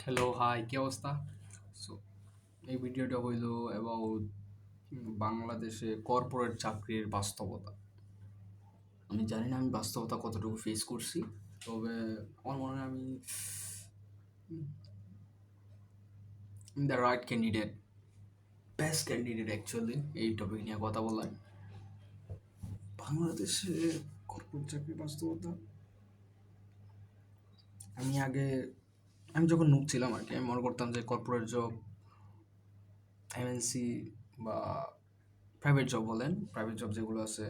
Hello, high, কি অবস্থা? So এই ভিডিওটা হইল অ্যাবাউট বাংলাদেশে কর্পোরেট চাকরির বাস্তবতা। আমি জানি না আমি বাস্তবতা কতটুকু ফেস করছি, তবে আমার মনে হয় আমি the right candidate, best candidate actually এই টপিক নিয়ে কথা বলার। বাংলাদেশে কর্পোরেট চাকরির বাস্তবতা, আমি আগে আমি যখন নুক ছিলাম আর কি, আমি মনে করতাম যে কর্পোরেট জব, এমএনসি বা প্রাইভেট জব বলেন, প্রাইভেট জব যেগুলো আছে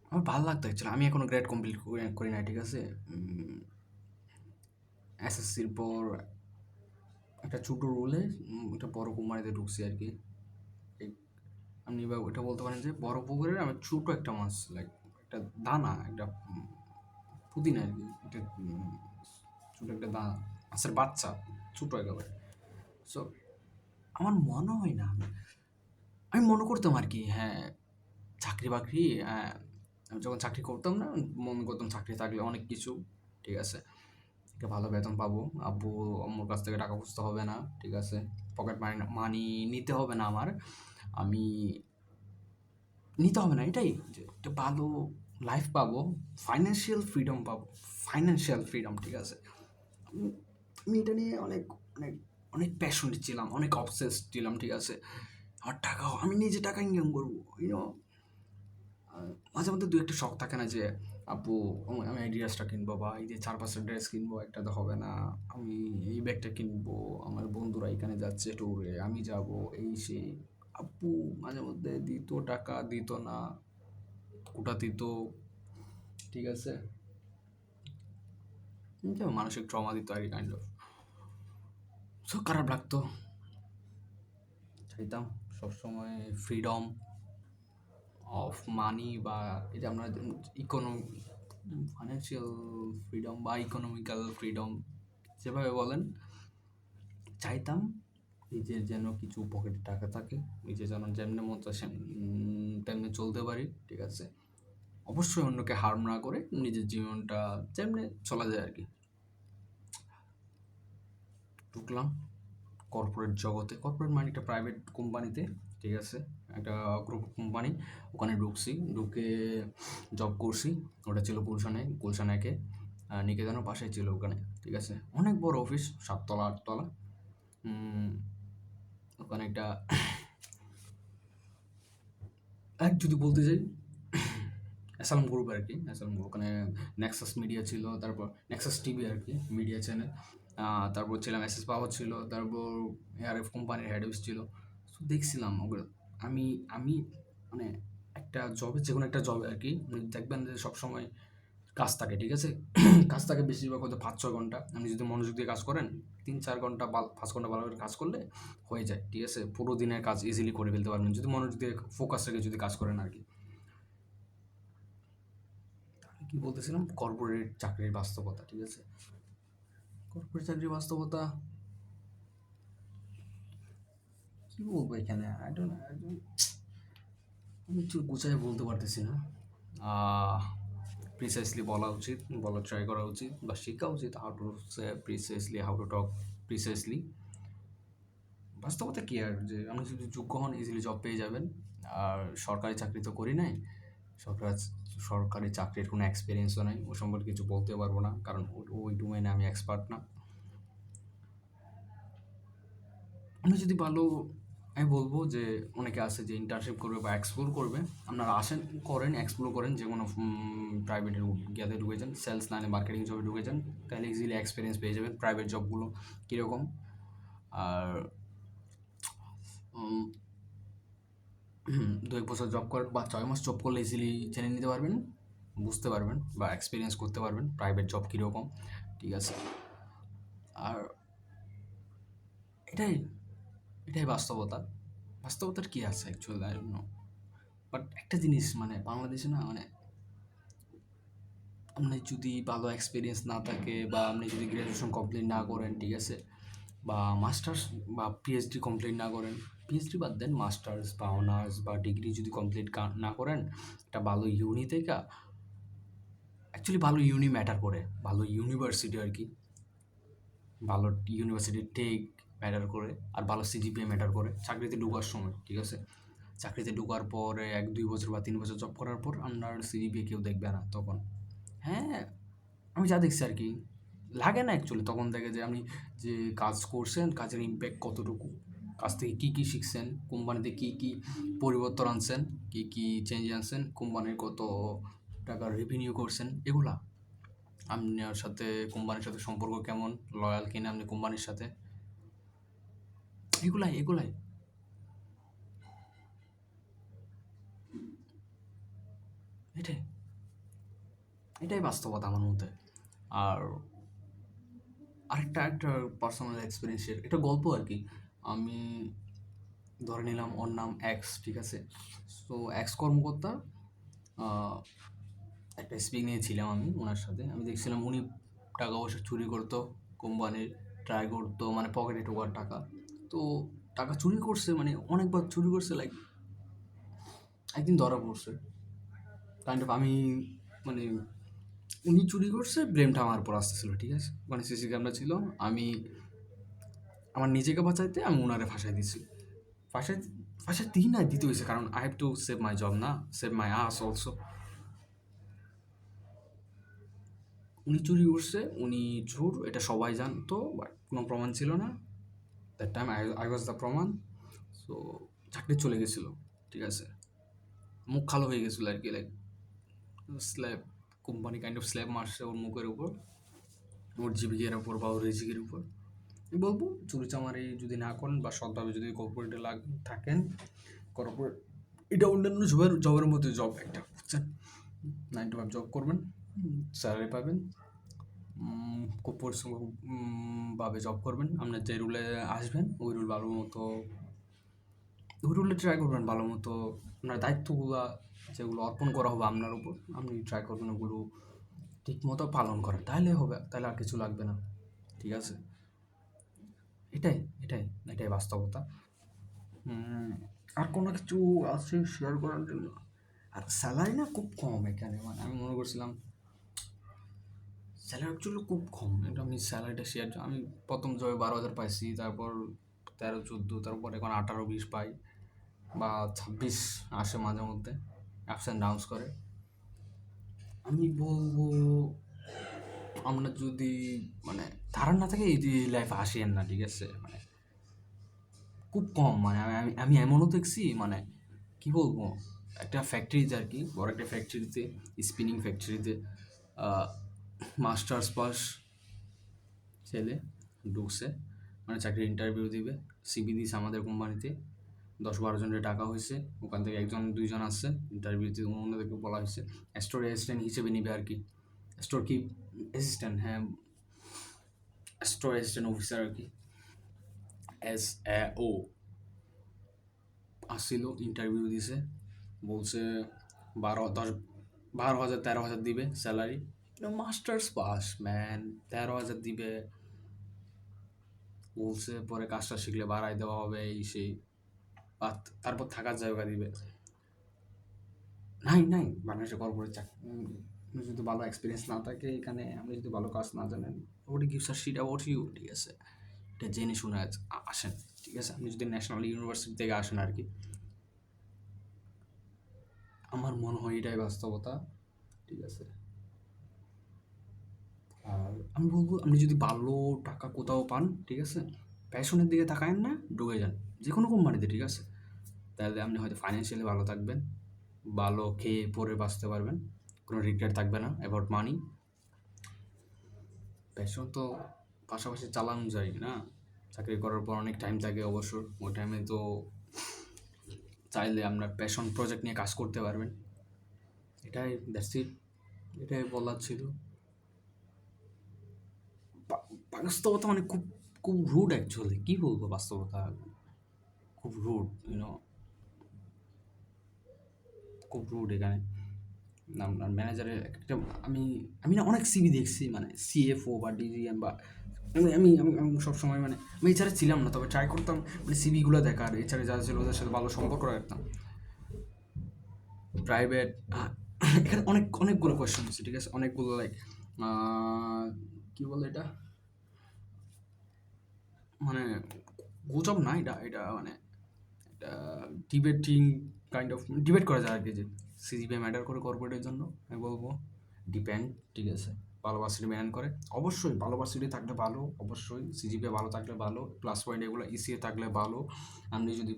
আমার ভালো লাগতো অ্যাকচুয়ালি। আমি এখনো গ্রেড কমপ্লিট করি নাই, ঠিক আছে। এসএসসির পর একটা ছোটো রোলে একটা বড় কোম্পানিতে ঢুকছি আর কি। এই আপনি বা ওটা বলতে পারেন যে বড় পুকুরের আমি ছোটো একটা মাছ, লাইক একটা দানা, একটা পুদিনা আর কি, একটা ছোটো একটা দানা, মাছের বাচ্চা, ছোটো একেবারে। সো আমার মনে হয় না, আমি মনে করতাম আর কি, হ্যাঁ চাকরি বাকরি, হ্যাঁ আমি যখন চাকরি করতাম না, মনে করতাম চাকরি থাকলে অনেক কিছু, ঠিক আছে, একটা ভালো বেতন পাবো, আব্বু আম্মুর কাছ থেকে টাকা খুঁজতে হবে না, ঠিক আছে, পকেট মানি মানি নিতে হবে না আমার, আমি নিতে হবে না, এটাই যে একটা ভালো লাইফ পাবো, ফাইন্যান্সিয়াল ফ্রিডম পাবো, ফাইন্যান্সিয়াল ফ্রিডম, ঠিক আছে। আমি আমি এটা নিয়ে অনেক অনেক অনেক প্যাশনেট ছিলাম, অনেক অবসেসড ছিলাম, ঠিক আছে। আমার টাকা, আমি নিজে টাকা ইনকাম করবো, ইউনো। মাঝে মধ্যে দু একটা শখ থাকে না যে আপু আমি এই ড্রেসটা কিনবো, বা এই যে 4-5টা ড্রেস কিনবো, একটা তো হবে না, আমি এই ব্যাগটা কিনবো, আমার বন্ধুরা এখানে যাচ্ছে ট্যুরে, আমি যাব, এই সেই। আপু মাঝে মধ্যে দিত টাকা, দিত না, কোটা দিত, ঠিক আছে, মানসিক ট্রমা দিত আর কি, কাইন্ড অফ। সো খারাপ লাগতো, চাইতাম সবসময় ফ্রিডম অফ মানি, বা এই যে আমরা ফাইন্যান্সিয়াল ফ্রিডম বা ইকোনমিক্যাল ফ্রিডম, যেভাবে বলেন, চাইতাম নিজের যেন কিছু পকেটে টাকা থাকে, নিজে যেন যেমনি মন চায় তেমনি চলতে পারি, ঠিক আছে, অবশ্যই অন্যকে হার্ম না করে নিজের জীবনটা যেমনি চলা যায় আর কি। ঢুকলাম কর্পোরেট জগতে, কর্পোরেট মানে একটা প্রাইভেট কোম্পানিতে, ঠিক আছে, একটা গ্রুপ কোম্পানি, ওখানে ঢুকছি, ঢুকে জব করছি। ওটা ছিল গুলশান একে, নিকেতনের পাশে ছিল ওখানে, ঠিক আছে, অনেক বড় অফিস, 7 তলা 8 তলা। ওখানে একটা এক যদি বলতে যাই, অ্যাসালাম গ্রুপ আর কি, অ্যাসালাম গ্রুপ, ওখানে নেক্সাস মিডিয়া ছিল, তারপর নেক্সাস টিভি আর কি, মিডিয়া চ্যানেল, তারপর ছিলাম এসএস পাওয়ার ছিল, তারপর এআরএফ কোম্পানির হেড অফিস ছিল। সো দেখছিলাম ওগুলো। আমি আমি মানে একটা জবে, যে কোনো একটা জবে আর কি, দেখবেন যে সবসময় কাজ থাকে, ঠিক আছে। কাজ থাকে বেশিরভাগ হয়তো 5-6 ঘন্টা, আপনি যদি মনোযোগ দিয়ে কাজ করেন 3-4 ঘন্টা বা 5 ঘন্টা ভালো করে কাজ করলে হয়ে যায়, ঠিক আছে, পুরো দিনের কাজ ইজিলি করে ফেলতে পারবেন যদি মনোযোগ দিয়ে ফোকাস রেখে যদি কাজ করেন আর কি। কি বলতেছিলাম, কর্পোরেট চাকরির বাস্তবতা, ঠিক আছে, কর্পোরেট চাকরির বাস্তবতা কি বলবো এখানে, আমি একটু গুছাই বলতে পারতেছি না, প্রিসাইসলি বলা উচিত, বলার ট্রাই করা উচিত, বা শেখা উচিত, how to say precisely, how to talk precisely. বাস্তবতা কি আর, যে আপনি যদি যোগ্য হন ইজিলি জব পেয়ে যাবেন। আর সরকারি চাকরি তো করি নাই, সরকার সরকারি চাকরির কোনো এক্সপিরিয়েন্সও নাই, ও সম্পর্কে কিছু বলতে পারবো না, কারণ ওই ডোমেনে আমি এক্সপার্ট না। আপনি যদি ভালো, আমি বলবো যে অনেকে আছে যে ইন্টার্নশিপ করবে বা এক্সপ্লোর করবে, আপনারা আসেন, করেন, এক্সপ্লোর করেন, যে কোনো প্রাইভেটের গিয়াতে ঢুকে যান, সেলস লাইনে মার্কেটিং জবে ঢুকে যান, তাহলে ইজিলি এক্সপিরিয়েন্স পেয়ে যাবেন প্রাইভেট জবগুলো কীরকম। আর 2-1 বছর জব করেন বা 6 মাস জব করলে ইজিলি জেনে নিতে পারবেন, বুঝতে পারবেন বা এক্সপিরিয়েন্স করতে পারবেন প্রাইভেট জব কীরকম, ঠিক আছে। আর এটাই এটাই বাস্তবতা। বাস্তবতার কী আছে actually, I don't know. But একটা জিনিস, মানে বাংলাদেশে না, মানে আপনার যদি ভালো এক্সপিরিয়েন্স না থাকে, বা আপনি যদি গ্র্যাজুয়েশন কমপ্লিট না করেন, ঠিক আছে, বা মাস্টার্স বা পিএইচডি কমপ্লিট না করেন, পিএইচডি বাদ দেন, মাস্টার্স বা অনার্স বা ডিগ্রি যদি কমপ্লিট না করেন, একটা ভালো ইউনি থেকে, অ্যাকচুয়ালি ভালো ইউনি ম্যাটার করে, ভালো ইউনিভার্সিটি আর কি, ভালো ইউনিভার্সিটি টেক ম্যাটার করে, আর ভালো সিজিপিএ ম্যাটার করে চাকরিতে ঢোকার সময়, ঠিক আছে? চাকরিতে ঢোকার পরে 1-2 বছর বা 3 বছর জব করার পর আপনার সিজিপিএ কেউ দেখবে না তখন। হ্যাঁ, আমি যা দেখছি আর কি, লাগে না অ্যাকচুয়ালি। তখন দেখে যে আপনি যে কাজ করছেন, কাজের ইমপ্যাক্ট কতটুকু, কাজ থেকে কী কী শিখছেন, কোম্পানিতে কী কী পরিবর্তন আনছেন, কী কী চেঞ্জ আনছেন, কোম্পানির কত টাকার রেভিনিউ করছেন, এগুলা। আপনার সাথে কোম্পানির সাথে সম্পর্ক কেমন, লয়াল কিনা আপনি কোম্পানির সাথে, এগুলাই এগুলাই। এটাই এটাই বাস্তবতা আমার মতে। আর আরেকটা একটা পার্সোনাল এক্সপিরিয়েন্সের এটা গল্প আর কি। আমি ধরে নিলাম ওর নাম এক্স, ঠিক আছে? তো এক্স কর্মকর্তা, আহ, একটা স্পিক নিয়েছিলাম আমি ওনার সাথে। আমি দেখছিলাম উনি টাকা পয়সা চুরি করতো, কোম্পানির ট্রাই করতো, মানে পকেটে ঢোকার টাকা। তো টাকা চুরি করছে, মানে অনেকবার চুরি করছে, লাইক একদিন ধরা পড়ছে। কাইন্ড অফ আমি, মানে উনি চুরি করছে, ব্লেমটা আমার উপর আসতেছিল, ঠিক আছে? মানে সিসি ক্যামেরা ছিল, আমি আমার নিজেকে বাঁচাইতে আমি ওনারে ফাঁসাই দিছি। ফাঁসাই ফাঁসাই দিই না, দিতে হয়েছে, কারণ I have to save my job, না সেভ মাই আস অলসো। উনি চুরি করছে, উনি চোর, এটা সবাই জানতো, বাট কোনো প্রমাণ ছিল না। That time I was the প্রমাণ। সো চাকরি চলে গেছিলো, ঠিক আছে? মুখ কালো হয়ে গেছিলো আর কি, like slab, company kind of slab মারছে ওর মুখের উপর, ওর জীবিকার উপর বা ওর রিজিকের উপর। আমি বলবো চুরি চামারি যদি না করেন বা সৎভাবে যদি কর্পোরেটে থাকেন, কর্পোরেট এটা অন্যান্য জবের জবের মধ্যে জব একটা, বুঝছেন? 9 to 5 জব করবেন, স্যালারি পাবেন, খুব পরিশ্রম ভাবে জব করবেন, আপনার যে রুলে আসবেন ওই রুল ভালো মতো, ওই রুলে ট্রাই করবেন ভালো মতো। আপনার দায়িত্বগুলো যেগুলো অর্পণ করা হবে আপনার উপর, আপনি ট্রাই করবেন ওগুলো ঠিক মতো পালন করেন, তাহলে হবে, তাহলে আর কিছু লাগবে না, ঠিক আছে? এটাই এটাই এটাই বাস্তবতা। আর কোনো কিছু আছে শেয়ার করার জন্য? আর স্যালারি না খুব কম এখানে, মানে আমি মনে করছিলাম স্যালারি অ্যাকচুয়ালি খুব কম। এটা আমি স্যালারিটা শেয়ার, আমি প্রথম জবে 12,000 পাইছি, তারপর 13-14, তারপর এখন 18-20 পাই, বা 26 আসে মাঝে মধ্যে, আপস অ্যান্ড ডাউনস করে। আমি বলবো আমরা যদি, মানে ধারণা না থাকে এই লাইফে আসেন না, ঠিক আছে? মানে খুব কম, মানে আমি আমি এমনও দেখছি, মানে কি বলবো, একটা ফ্যাক্টরিতে আর কি, বড় একটা ফ্যাক্টরিতে, স্পিনিং ফ্যাক্টরিতে, মাস্টার্স পাস ছেলে ঢুকছে, মানে চাকরির ইন্টারভিউ দিবে, সিভি দিছে আমাদের কোম্পানিতে, 10-12 জনের টাকা হয়েছে, ওখান থেকে 1-2 জন আসছে ইন্টারভিউতে, অন্যদেরকে বলা হয়েছে স্টোর অ্যাসিস্ট্যান্ট হিসেবে নিবে আর কি। স্টোর কি অ্যাসিস্ট্যান্ট, হ্যাঁ, স্টোর অ্যাসিস্ট্যান্ট অফিসার আর কি, SAO। আসছিল, ইন্টারভিউ দিছে, বলছে 12,000 13,000 দিবে স্যালারি। মাস্টার্স পাস ম্যান, 13,000 দিবে বলছে, পরে কাজটা শিখলে বাড়াই দেওয়া হবে, এই সেই, আর তারপর থাকার জায়গা দিবে। নাই নাই, বাংলাদেশে কর্পোরেট চাকরি যদি ভালো এক্সপিরিয়েন্স না থাকে এখানে, আপনি যদি ভালো কাজ না জানেন, ওটি gives a shit about you, ঠিক আছে? এটা জেনে শুনে আসেন, ঠিক আছে? আপনি যদি ন্যাশনাল ইউনিভার্সিটি থেকে আসেন আর কি, আমার মনে হয় এটাই বাস্তবতা, ঠিক আছে? আর আমি বলবো আপনি যদি ভালো টাকা কোথাও পান, ঠিক আছে, প্যাশনের দিকে তাকায়েন না, ঢুকে যান যে কোনো কোম্পানিতে, ঠিক আছে? তাহলে আপনি হয়তো ফাইন্যান্সিয়ালি ভালো থাকবেন, ভালো খেয়ে পরে বাঁচতে পারবেন, কোনো রিগ্রেট থাকবে না অ্যাবাউট মানি। প্যাশন তো পাশাপাশি চালানো যায় না, চাকরি করার পর অনেক টাইম থাকে অবসর, ওই টাইমে তো চাইলে আপনার প্যাশন প্রজেক্ট নিয়ে কাজ করতে পারবেন। এটাই, দ্যাটস ইট, এটাই বলার ছিল। বাস্তবতা মানে খুব খুব রুড অ্যাকচুয়ালি, কী বলবো, বাস্তবতা খুব রুড, ইউনো, খুব রুড এখানে। আপনার ম্যানেজারের একটা, আমি আমি না অনেক সিভি দেখছি, মানে CFO বা DGM বা, আমি আমি আমি আমি সবসময়, মানে আমি এছাড়া ছিলাম না, তবে ট্রাই করতাম মানে সিভিগুলো দেখার, এছাড়া যারা ছিল ওদের সাথে ভালো সম্পর্ক রাখতাম। প্রাইভেট, এখানে অনেকগুলো কোয়েশ্চেন আছে, ঠিক আছে? অনেকগুলো, লাইক কী বলে এটা, মানে গুজব না, এটা এটা মানে এটা ডিবেটিং কাইন্ড অফ ডিবেট করা যায় আর কি, যে সিজিপিএ ম্যাটার করে কর্পোরেটের জন্য। আমি বলবো ডিপেন্ড, ঠিক আছে। ভালো ভার্সিটি ম্যানেজ করে, অবশ্যই ভালো ভার্সিটি থাকলে ভালো, অবশ্যই সিজিপিএ ভালো থাকলে ভালো, প্লাস পয়েন্ট এগুলো ইসিএ থাকলে ভালো। আপনি যদি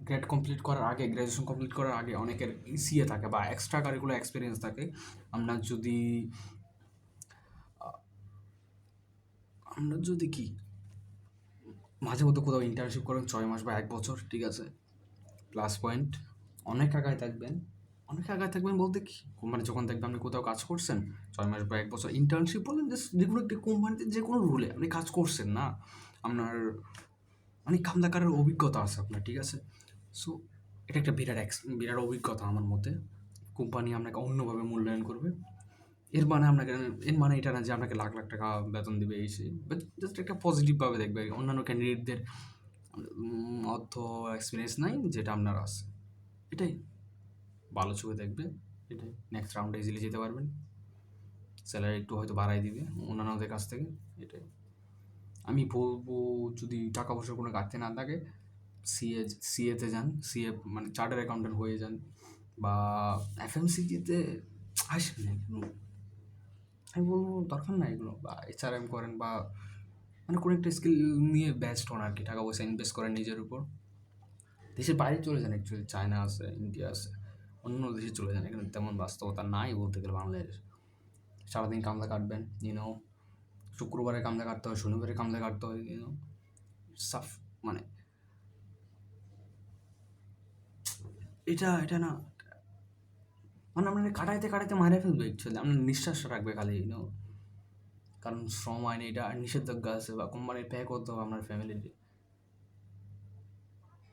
গ্রেড কমপ্লিট করার আগে, গ্র্যাজুয়েশন কমপ্লিট করার আগে অনেকের ইসিএ থাকে বা এক্সট্রা কারিকুলার এক্সপিরিয়েন্স থাকে। আপনার যদি আপনার যদি কি মাঝে মধ্যে কোথাও ইন্টার্নশিপ করেন 6 মাস বা 1 বছর, ঠিক আছে, প্লাস পয়েন্ট। অনেক আগায় থাকবেন, অনেক আগায় থাকবেন বলতে কি, কোম্পানি যখন দেখবেন আপনি কোথাও কাজ করছেন 6 মাস বা 1 বছর, ইন্টার্নশিপ বলেন, জাস্ট যে কোনো একটি কোম্পানিতে যে কোনো রুলে আপনি কাজ করছেন না, আপনার অনেক কামদাকারের অভিজ্ঞতা আছে আপনার, ঠিক আছে। সো এটা একটা বিরাট অভিজ্ঞতা আমার মতে। কোম্পানি আপনাকে অন্যভাবে মূল্যায়ন করবে। এর মানে আপনাকে, এর মানে এটা না যে আপনাকে লাখ লাখ টাকা বেতন দিবে এই সেই, বাট জাস্ট একটা পজিটিভভাবে দেখবে। অন্যান্য ক্যান্ডিডেটদের অর্থ এক্সপিরিয়েন্স নাই যেটা আপনার আছে, এটাই ভালো চোখে দেখবে, এটাই নেক্সট রাউন্ডে ইজিলি যেতে পারবেন। স্যালারি একটু হয়তো বাড়াই দিবে অন্যান্যদের কাছ থেকে, এটাই আমি বলবো। যদি টাকা পয়সার কোনো ঘাটতি না থাকে, সিএ সিএতে যান, সিএ মানে চার্টার অ্যাকাউন্টেন্ট হয়ে যান, বা এফএমসিজিতে আসেন না এগুলো, আমি বলবো দরকার না এগুলো, বা এইচআরএম করেন, বা মানে কোনো একটা স্কিল নিয়ে ব্যস্ত হন আর কি, টাকা পয়সা ইনভেস্ট করেন নিজের উপর। দেশের বাইরে চলে যান, অ্যাকচুয়ালি চায়না আছে, ইন্ডিয়া আছে, অন্য দেশে চলে যান, এখানে তেমন বাস্তবতা নাই বলতে গেলে বাংলাদেশ। সারাদিন কামলা কাটবেন, শুক্রবারে কামলা কাটতে হয়, শনিবারে কামলা কাটতে হয়, সাফ, মানে এটা এটা না, মানে আপনার কাটাইতে কাটাইতে মারে ফেলবে অ্যাকচুয়ালি, আপনার নিঃশ্বাসটা রাখবে খালি, কারণ শ্রম আইনে এটা নিষেধাজ্ঞা আছে, বা কোম্পানির পে করতে হবে আপনার ফ্যামিলিতে।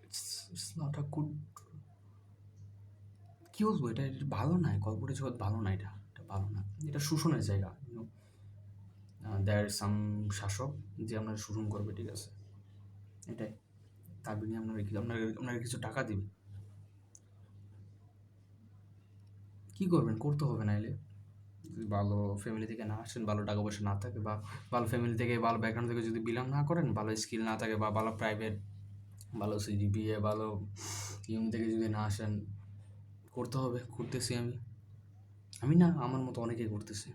ইটস নট আ গুড, কী বলবো, এটা এটা ভালো নয়, কর্পোরেট জগৎ ভালো না, এটা এটা ভালো না, এটা শোষণের জায়গা। দেয়ার সাম শাসক যে আপনার শোষণ করবে, ঠিক আছে, এটাই। তার বিনিময়ে আপনার কিছু টাকা দিবে, কী করবেন, করতে হবে নাইলে। যদি ভালো ফ্যামিলি থেকে না আসেন, ভালো টাকা পয়সা না থাকে, বা ভালো ফ্যামিলি থেকে, ভালো ব্যাকগ্রাউন্ড থেকে যদি বিলং না করেন, ভালো স্কিল না থাকে, বা ভালো প্রাইভেট, ভালো সিজিপিএ, ভালো ইউনি থেকে যদি না আসেন, করতে হবে। করতেছি আমি, আমি না, আমার মতো অনেকেই করতেছে,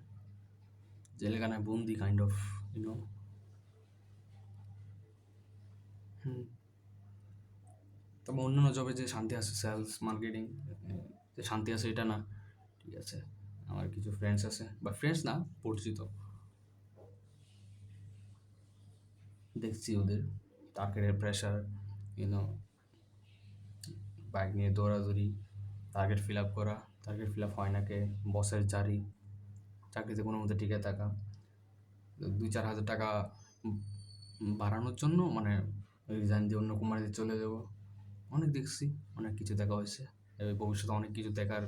জেলখানায় বন্দি কাইন্ড অফ, ইউনো। হুম। তবে অন্যান্য জবে যে শান্তি আছে, সেলস মার্কেটিং, যে শান্তি আছে এটা না, ঠিক আছে। আমার কিছু ফ্রেন্ডস আছে, বা ফ্রেন্ডস না, পরিচিত, দেখছি ওদের টার্গেটের প্রেশার, ইউনো, বাইক নিয়ে দৌড়াদৌড়ি, টার্গেট ফিল আপ করা, টার্গেট ফিল আপ হয় না কে, বসের জারি, চাকরিতে কোনো মতে টিকে থাকা, 2-4 হাজার টাকা বাড়ানোর জন্য মানে রিজাইন দিয়ে অন্য কোম্পানিতে চলে যাবো, অনেক দেখছি, অনেক কিছু দেখা হয়েছে, এবার ভবিষ্যতে অনেক কিছু দেখার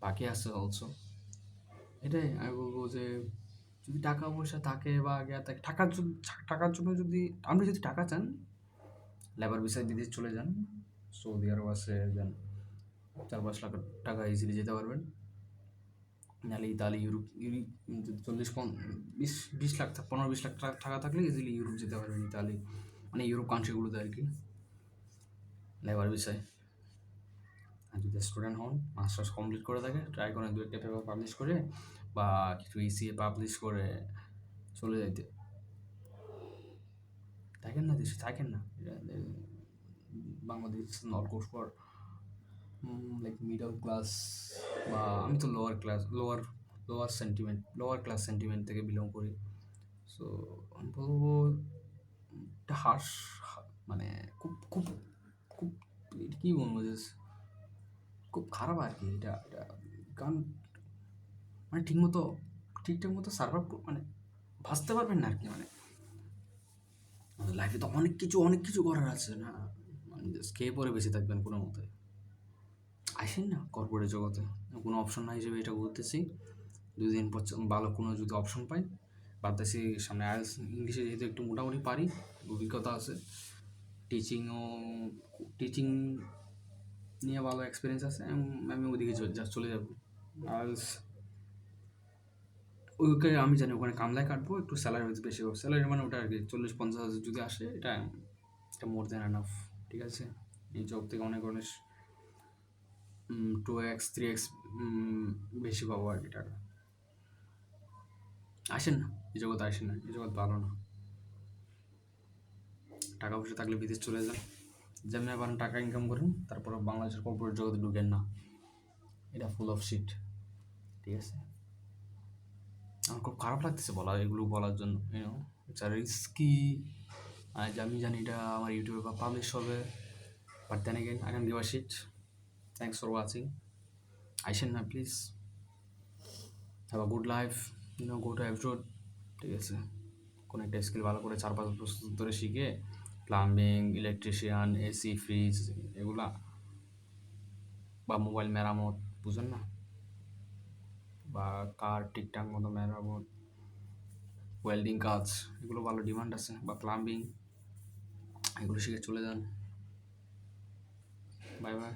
বাকি আছে অলসো। এটাই আমি বলবো যে যদি টাকা পয়সা থাকে বা আগে থাকে, টাকার জন্য যদি আপনি যদি টাকা চান, লেবার ভিসায় বিদেশ চলে যান, সৌদি আরব আছে, দেন 4-5 লাখ টাকা ইজিলি যেতে পারবেন। নাহলে ইতালি, ইউরোপ, ইউরোপ যদি 20 লাখ 15-20 লাখ টাকা থাকলে ইজিলি ইউরোপ যেতে পারবেন, ইতালি, মানে ইউরোপ কান্ট্রিগুলোতে আর কি, লেবার ভিসায়। আর যদি স্টুডেন্ট হন, মাস্টার্স কমপ্লিট করে থাকে, ট্রাই করেন 2-একটা পেপার পাবলিশ করে, বা কিছু ইসিএ পাবলিশ করে চলে যাইতে। থাকেন না দেশে, থাকেন না, Bangladesh not good for like middle class, বা আমি তো লোয়ার ক্লাস সেন্টিমেন্ট থেকে বিলং করি। সো আমি বলবো একটা মানে খুব খুব খুব এটা কী বলবো, যে খুব খারাপ আর কি, এটা এটা কারণ মানে ঠিকঠাক মতো সার্ভাইভ, মানে ভাসতে পারবেন না আর কি, মানে লাইফে তো অনেক কিছু করার আছে না, মানে জাস্ট খেয়ে পরে বেঁচে থাকবেন কোনো মতে। আসেন না কর্পোরেট জগতে, কোনো অপশন না হিসেবে এটা ঘুরতেছি। 2 দিন পর ভালো কোনো যদি অপশন পাই, ভাবতেছি সামনে আইএলস, ইংলিশে যেহেতু একটু মোটামুটি পারি, অভিজ্ঞতা আছে, টিচিংও, টিচিং নিয়ে ভালো এক্সপিরিয়েন্স আছে, আমি ওদিকে চলে যাব। আইএলস ওকে আমি জানি ওখানে কামলায় কাটবো, একটু স্যালারি বেশি হবে। স্যালারি মানে ওটা আর কি 40-50 হাজার যদি আসে, এটা এটা মোর দ্যান এনাফ। ঠিক আছে, এই জব থেকে অনেক অনেক 2x 3x বেশি পাবো আর কি টাকা। আসেন না এই জগৎ, আসেন না, এই জগৎ ভালো না। টাকা পয়সা থাকলে বিদেশ চলে যান, যেমনি পারেন টাকা ইনকাম করেন, তারপর বাংলাদেশের কর্পোরেট জগতে ঢুকেন না, এটা ফুল অফ শিট। ঠিক আছে, আমার খুব খারাপ লাগতেছে এগুলো বলার জন্য, ইটস আর রিস্কি। আজ আমি জানি এটা আমার ইউটিউবে বা পাবলিশ হবে, but then again I can give a sheet. Thanks for watching. আইসেন না please, have a good life, go to abroad. ঠিক আছে, কোনো একটা স্কিল ভালো করে 4-5 বছর ধরে শিখে, প্লাম্বিং, ইলেকট্রিশিয়ান, এসি, ফ্রিজ এগুলা, বা মোবাইল মেরামত, বুঝেন না, বা কার ঠিকঠাক মতো মেরামত, ওয়েল্ডিং কাজ, এগুলো ভালো ডিমান্ড আছে, বা প্লাম্বিং, এগুলো শিখে চলে যান। Bye bye.